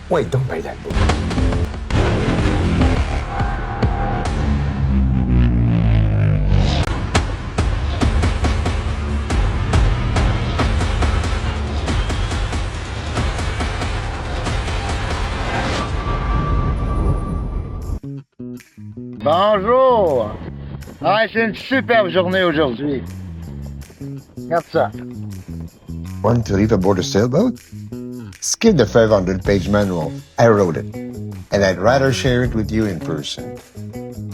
Wait, don't buy that book. Bonjour! Ah, c'est une superbe journée aujourd'hui. Regarde ça. Want to leave aboard a sailboat? Skip the 500-page manual. I wrote it, and I'd rather share it with you in person.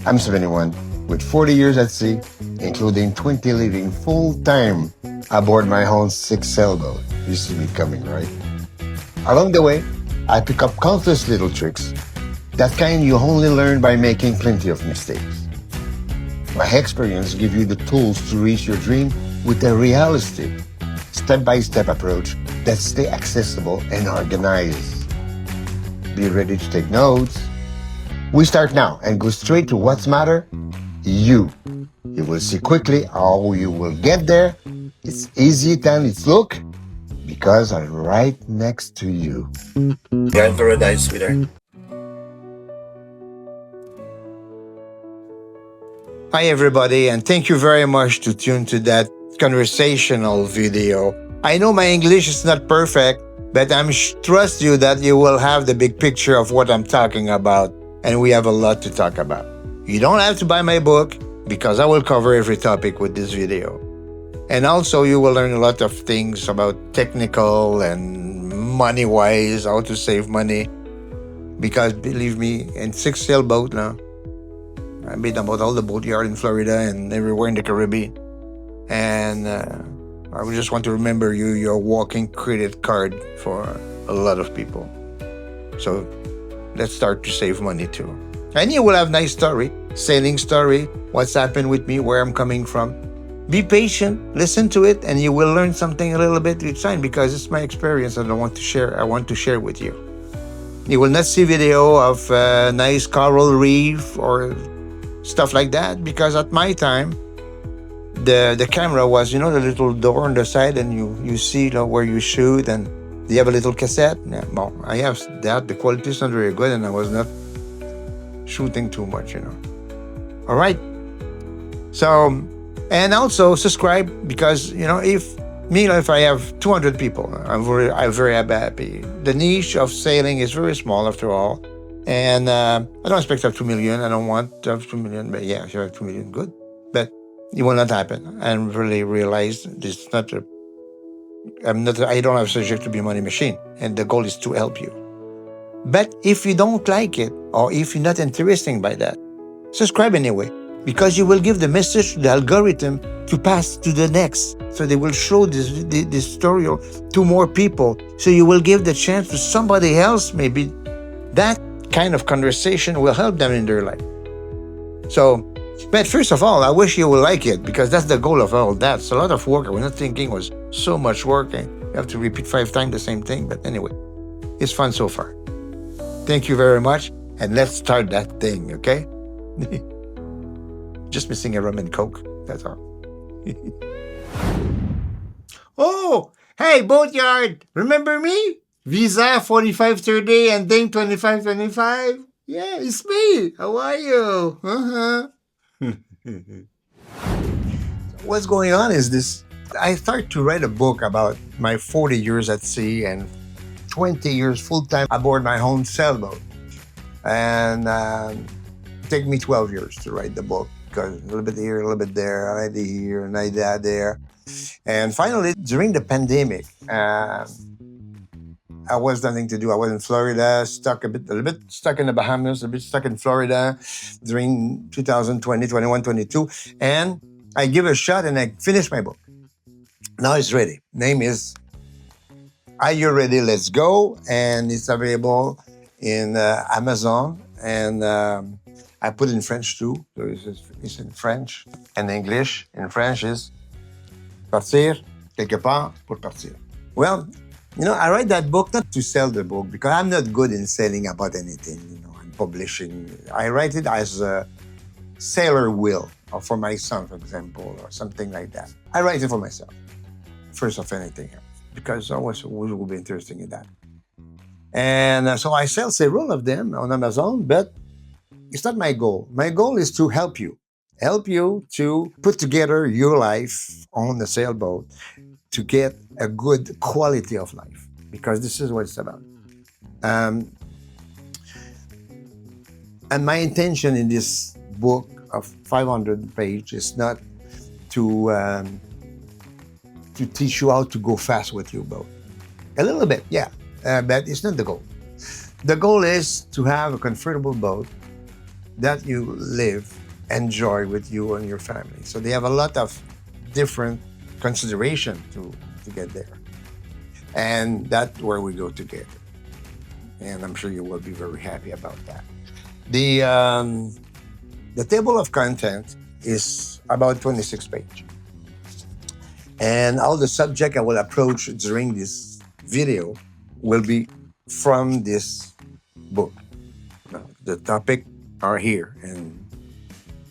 I'm 71, with 40 years at sea, including 20 living full-time aboard my own 6 sailboat. You see me coming, right? Along the way, I pick up countless little tricks, that kind you only learn by making plenty of mistakes. My experience gives you the tools to reach your dream with a realistic, step-by-step approach that stay accessible and organized. Be ready to take notes. We start now and go straight to what's matter, you. You will see quickly how you will get there. It's easier than it looks because I'm right next to you. You're in paradise, sweetheart. Hi everybody, and thank you very much to tune to that conversational video. I know my English is not perfect, but trust you that you will have the big picture of what I'm talking about, and we have a lot to talk about. You don't have to buy my book because I will cover every topic with this video. And also you will learn a lot of things about technical and money-wise, how to save money. Because believe me, in 6 sailboat now, I've been about all the boatyard in Florida and everywhere in the Caribbean. And I would just want to remember your walking credit card for a lot of people. So let's start to save money too. And you will have nice story, sailing story, what's happened with me, where I'm coming from. Be patient, listen to it, and you will learn something a little bit each time because it's my experience and I want to share with you. You will not see video of nice coral reef or stuff like that, because at my time, the camera was, the little door on the side, and you see where you shoot, and you have a little cassette. Yeah, well, I have that. The quality is not very good, and I was not shooting too much, All right. So, and also subscribe, because if I have 200 people, I'm very happy. The niche of sailing is very small after all. And I don't expect to have 2 million. I don't want to have 2 million, but yeah, if you have 2 million, good. But it will not happen. And really realize this I don't have a subject to be a money machine. And the goal is to help you. But if you don't like it, or if you're not interested by that, subscribe anyway, because you will give the message to the algorithm to pass to the next. So they will show this tutorial to more people. So you will give the chance to somebody else, maybe that kind of conversation will help them in their life. So, but first of all, I wish you will like it, because that's the goal of all that. It's a lot of work. I was not thinking it was so much work, and you have to repeat 5 times the same thing. But anyway, it's fun so far. Thank you very much, and let's start that thing, okay? Just missing a rum and coke, that's all. Oh, hey, Boatyard, remember me? Visa 4530 and then 2525. Yeah, it's me. How are you? What's going on is this. I started to write a book about my 40 years at sea and 20 years full-time aboard my own sailboat. And it took me 12 years to write the book, because a little bit here, a little bit there, an idea here, an idea there. And finally, during the pandemic, I was nothing to do. I was in Florida, a little bit stuck in the Bahamas, a bit stuck in Florida during 2020, 21, 22. And I give it a shot and I finished my book. Now it's ready. Name is Are You Ready? Let's Go. And it's available in Amazon. And I put it in French too. So it's in French and English. In French is Partir, quelque part pour partir. Well, I write that book not to sell the book, because I'm not good in selling about anything, and publishing. I write it as a sailor will, or for my son, for example, or something like that. I write it for myself, first of anything else, because I always will be interested in that. And so I sell several of them on Amazon, but it's not my goal. My goal is to help you to put together your life on the sailboat to get a good quality of life, because this is what it's about. Um, and my intention in this book of 500 pages is not to to teach you how to go fast with your boat. A little bit, yeah, but it's not the goal. The goal is to have a comfortable boat that you live, enjoy with you and your family. So they have a lot of different consideration to get there. And that's where we go together. And I'm sure you will be very happy about that. The table of content is about 26 pages. And all the subject I will approach during this video will be from this book. Now, the topic are here, and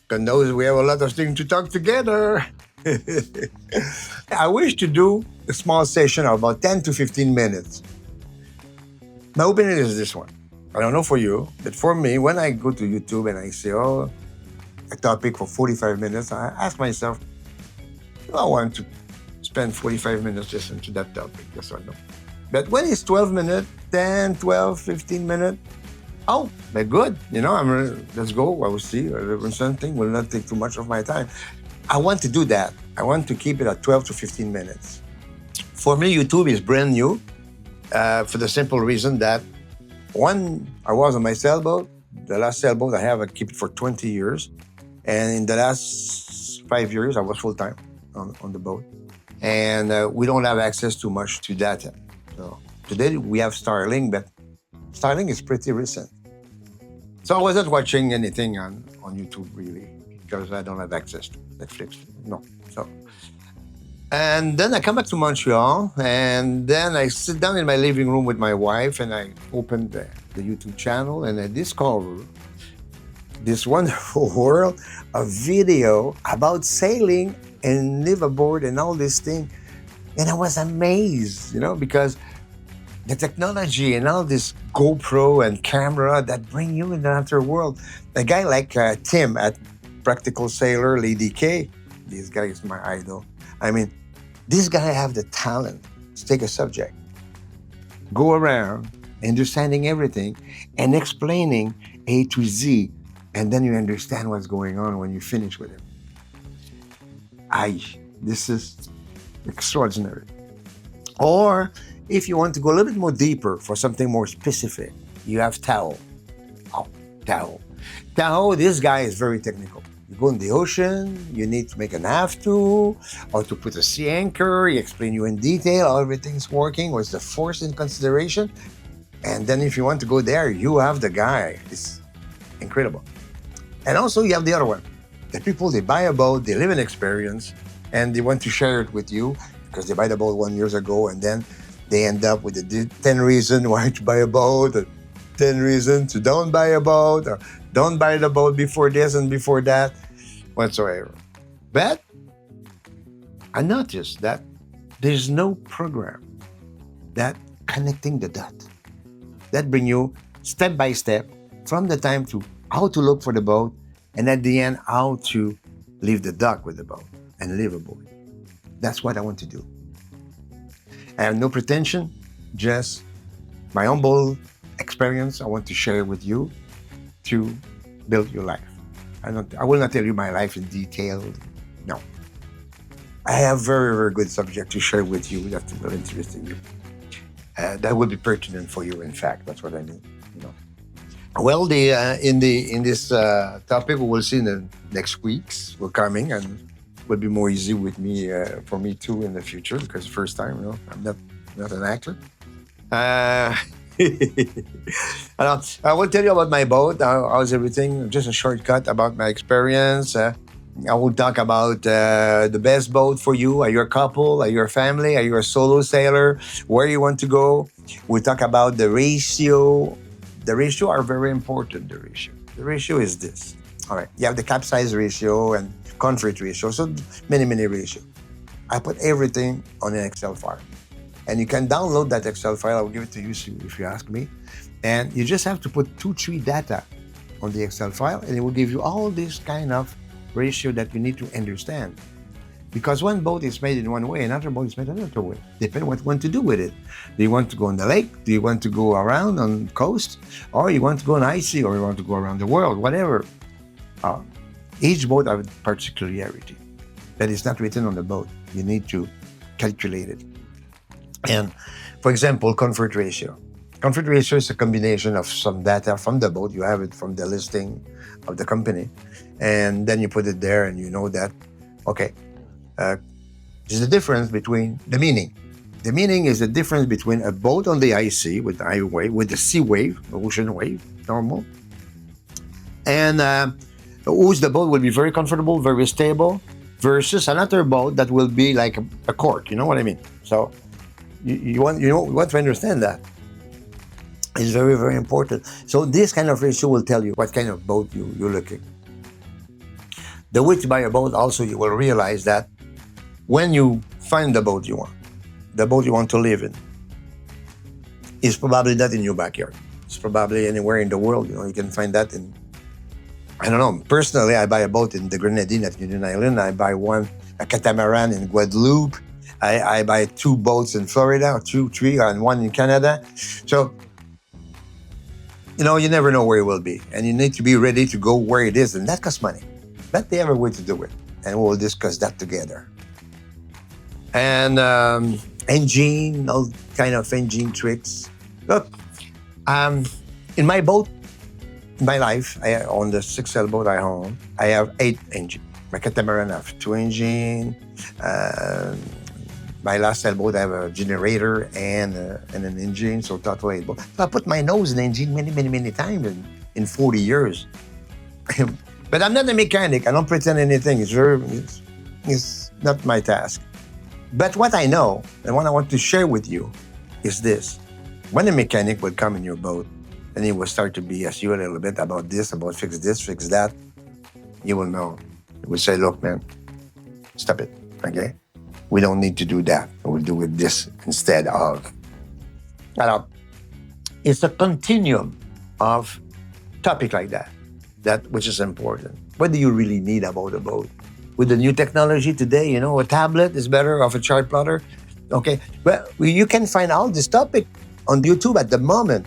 God knows we have a lot of things to talk together. I wish to do a small session of about 10 to 15 minutes. My opinion is this one. I don't know for you, but for me, when I go to YouTube and I say, oh, a topic for 45 minutes, I ask myself, do I want to spend 45 minutes listening to that topic, yes or no? But when it's 12 minutes, 10, 12, 15 minutes, oh, they're good. Let's go. I will see. Something will not take too much of my time. I want to do that. I want to keep it at 12 to 15 minutes. For me, YouTube is brand new for the simple reason that one, I was on my sailboat. The last sailboat I have, I keep it for 20 years. And in the last 5 years, I was full-time on the boat. And we don't have access too much to data. So today we have Starlink, but Starlink is pretty recent. So I wasn't watching anything on YouTube really, because I don't have access to Netflix. No. And then I come back to Montreal, and then I sit down in my living room with my wife, and I open the YouTube channel, and I discover this wonderful world of video about sailing and liveaboard and all this thing. And I was amazed, because the technology and all this GoPro and camera that bring you in the outer world. A guy like Tim at Practical Sailor, Lady K, this guy is my idol. I mean, this guy have the talent to take a subject, go around understanding everything and explaining A to Z, and then you understand what's going on when you finish with him. This is extraordinary. Or if you want to go a little bit more deeper for something more specific, you have Tao. Oh, Tao. Tao, this guy is very technical. You go in the ocean, you need to make an aft tool or to put a sea anchor. He explain you in detail how everything's working, what's the force in consideration. And then if you want to go there, you have the guy. It's incredible. And also you have the other one. The people, they buy a boat, they live an experience, and they want to share it with you because they buy the boat 1 year ago, and then they end up with the 10 reasons why to buy a boat, or 10 reasons to don't buy a boat, or don't buy the boat before this and before that, whatsoever. But I noticed that there's no program that connecting the dot, that bring you step by step from the time to how to look for the boat, and at the end, how to leave the dock with the boat and live aboard. That's what I want to do. I have no pretension, just my humble experience. I want to share with you to build your life. I will not tell you my life in detail. No. I have very, very good subject to share with you that will interest you. That will be pertinent for you. In fact, that's what I mean. Well, in this topic, we will see in the next weeks. We're coming, and will be more easy with me for me too in the future, because first time, I'm not an actor. I will tell you about my boat. How's everything? Just a shortcut about my experience. I will talk about the best boat for you. Are you a couple? Are you a family? Are you a solo sailor? Where you want to go? We'll talk about the ratio. The ratio are very important, the ratio. The ratio is this. All right, you have the capsize ratio and comfort ratio. So many, many ratio. I put everything on an Excel file. And you can download that Excel file. I'll give it to you if you ask me. And you just have to put 3 data on the Excel file, and it will give you all this kind of ratio that you need to understand. Because one boat is made in one way, another boat is made another way. Depending what you want to do with it. Do you want to go on the lake? Do you want to go around on coast? Or you want to go on icy, or you want to go around the world, whatever. Each boat has a particularity that is not written on the boat. You need to calculate it. And for example, comfort ratio. Comfort ratio is a combination of some data from the boat. You have it from the listing of the company. And then you put it there and you know that, okay, there's a difference between the meaning. The meaning is the difference between a boat on the IC with the high wave, with the sea wave, the ocean wave, normal, and whose the boat will be very comfortable, very stable, versus another boat that will be like a cork. You know what I mean? So you want to understand that. It's very, very important. So this kind of ratio will tell you what kind of boat you're looking. The way to buy a boat also, you will realize that when you find the boat you want to live in, is probably not in your backyard. It's probably anywhere in the world. You can find that in, I don't know. Personally, I buy a boat in the Grenadine at Union Island. I buy a catamaran in Guadeloupe. I buy 2 boats in Florida, or 2, 3, and 1 in Canada. So, you never know where it will be. And you need to be ready to go where it is. And that costs money. But they have a way to do it. And we'll discuss that together. And engine, all kind of engine tricks. Look, in my boat, in my life, on the 6 sailboat I own, I have 8 engines. My catamaran have 2 engines. My last sailboat, I have a generator and an engine, so total 8 boats. So I put my nose in the engine many, many, many times in 40 years. But I'm not a mechanic. I don't pretend anything. It's not my task. But what I know, and what I want to share with you, is this. When a mechanic will come in your boat, and he will start to BS you a little bit about this, fix this, fix that, you will know. He will say, look, man, stop it, okay? We don't need to do that. We'll do it this instead of. It's a continuum of topic like that which is important. What do you really need about a boat? With the new technology today, a tablet is better off a chart plotter. Okay, well, you can find all this topic on YouTube at the moment,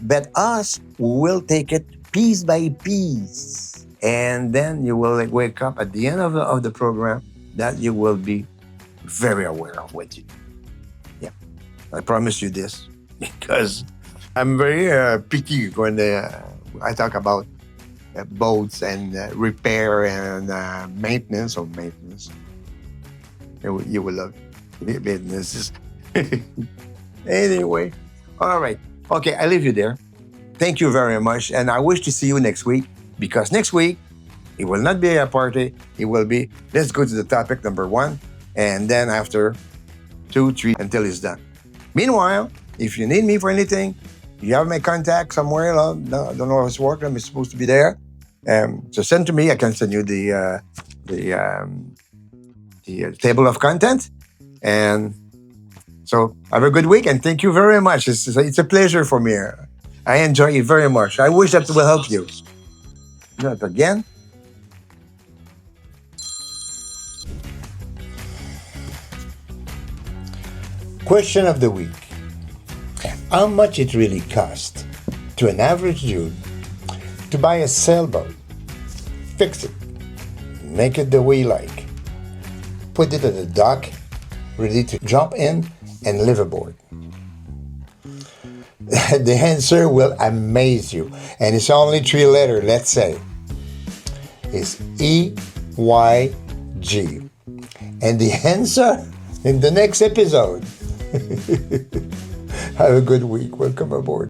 but us will take it piece by piece, and then you will wake up at the end of the program that you will be very aware of what you do. Yeah, I promise you this, because I'm very picky when I talk about boats and repair and maintenance. You will love maintenance. Anyway, all right. Okay, I leave you there. Thank you very much. And I wish to see you next week, because next week, it will not be a party. It will be, let's go to the topic number 1. And then after 2, 3, until it's done. Meanwhile, if you need me for anything, you have my contact somewhere. I don't know if it's working. It's supposed to be there. So send to me. I can send you the table of content. And so have a good week, and thank you very much. It's a pleasure for me. I enjoy it very much. I wish that will help you. Not again. Question of the week. How much it really costs to an average dude to buy a sailboat, fix it, make it the way you like, put it at the dock, ready to jump in and live aboard? The answer will amaze you, and it's only 3 letters, let's say. It's EYG. And the answer in the next episode. Have a good week. Welcome aboard.